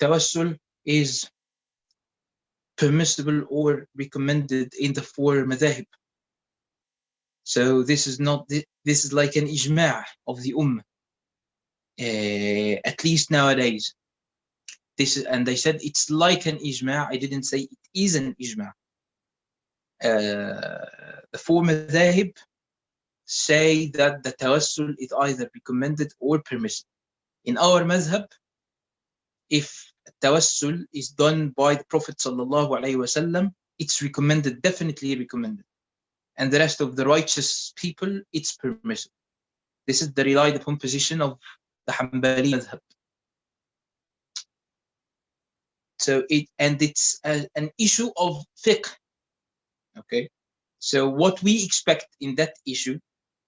tawassul is permissible or recommended in the four madaahib. So this is not, this is like an ijma' of the ummah, at least nowadays. This is, and they said it's like an ijma'. I didn't say it is an ijma'. The four madahib say that the tawassul is either recommended or permissible. In our madhab, if tawassul is done by the Prophet sallallahu alaihi wasallam, it's recommended, definitely recommended. And the rest of the righteous people, it's permissible. This is the relied upon position of the Hambali madhab. So it's an issue of fiqh. Okay, so what we expect in that issue,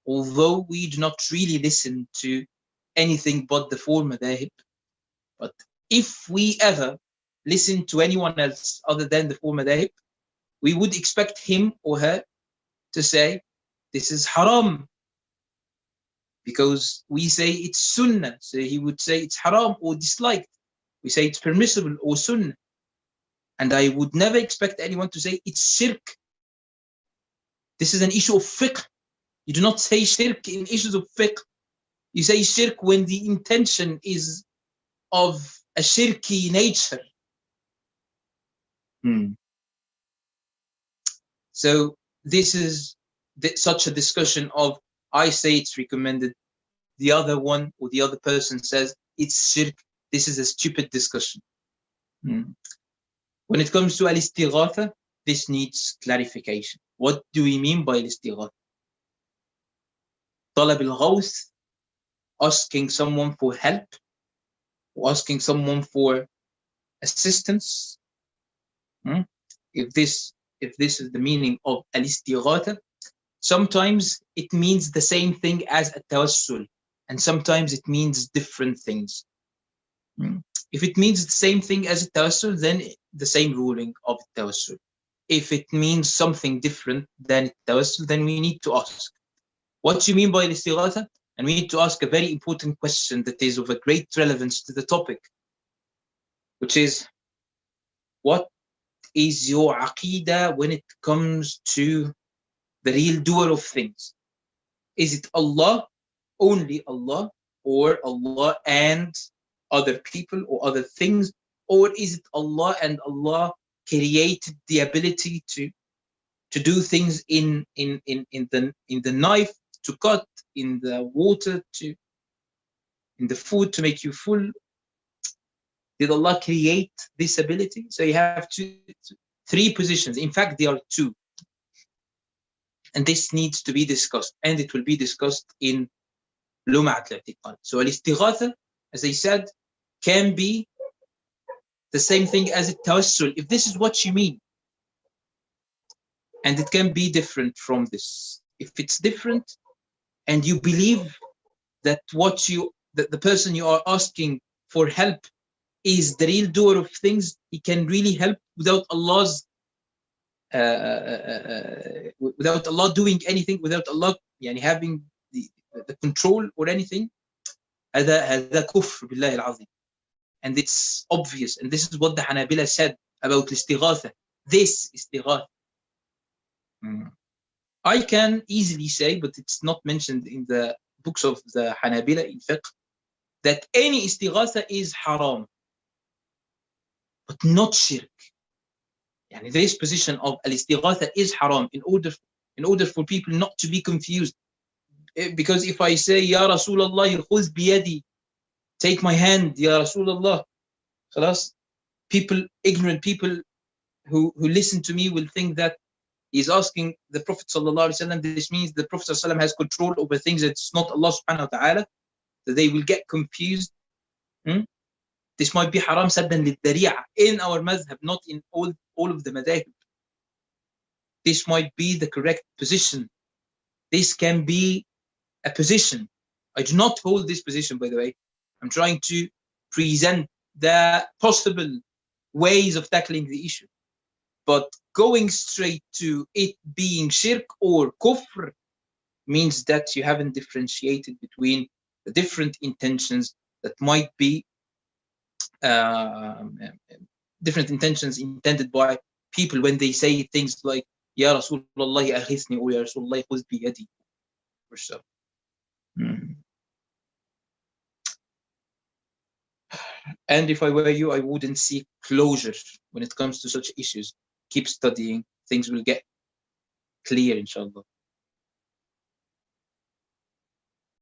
although we do not really listen to anything but the four madahib, but if we ever listen to anyone else other than the four madahib, we would expect him or her to say this is haram, because we say it's sunnah. So he would say it's haram or disliked. We say it's permissible or sunnah. And I would never expect anyone to say it's shirk. This is an issue of fiqh. You do not say shirk in issues of fiqh. You say shirk when the intention is of a shirky nature. So this is such a discussion of, I say it's recommended, the other one or the other person says it's shirk. This is a stupid discussion. When it comes to al-istigaatha, this needs clarification. What do we mean by al-istigaatha? Talab al-ghawth, asking someone for help, or asking someone for assistance. If this is the meaning of al-istigaatha, sometimes it means the same thing as at-tawassul, and sometimes it means different things. If it means the same thing as at-tawassul, then the same ruling of tawassul. If it means something different than tawassul, then we need to ask, what do you mean by al-istigaatha? And we need to ask a very important question that is of a great relevance to the topic, which is, what is your aqeedah when it comes to the real doer of things? Is it Allah, only Allah, or Allah and other people or other things, or is it Allah and Allah created the ability to do things in the knife to cut, in the water in the food to make you full? Did Allah create this ability? So you have three positions. In fact, there are two, and this needs to be discussed, and it will be discussed in Lum'at al-i'tiqad. So al-istighatha, as I said, can be the same thing as a tawassul, if this is what you mean. And it can be different from this. If it's different, and you believe that the person you are asking for help is the real doer of things, he can really help without Allah's without Allah doing anything, without Allah having the control or anything. هذا كفر بالله العظيم. And it's obvious, and this is what the Hanabila said about istighatha. This istighatha. I can easily say, but it's not mentioned in the books of the Hanabila in fiqh, that any istighatha is haram, but not shirk. This position of al-istighatha is haram in order for people not to be confused. Because if I say, Ya Rasulullah, khudh biyadi, take my hand, Ya Rasulullah, khalas, ignorant people who listen to me will think that he's asking the Prophet sallallahu alaihi wasallam. This means the Prophet sallallahu alaihi wasallam has control over things that's not Allah subhanahu wa ta'ala. So they will get confused. This might be haram saddan lid-dari'a in our madhab, not in all of the madahib. This might be the correct position. This can be a position. I do not hold this position, by the way. I'm trying to present the possible ways of tackling the issue. But going straight to it being shirk or kufr means that you haven't differentiated between the different intentions that might be um, different intentions intended by people when they say things like Ya Rasulullah aghithni or Ya Rasulullah khudh biyadi or so. And if I were you, I wouldn't seek closure when it comes to such issues. Keep studying, things will get clear, inshallah.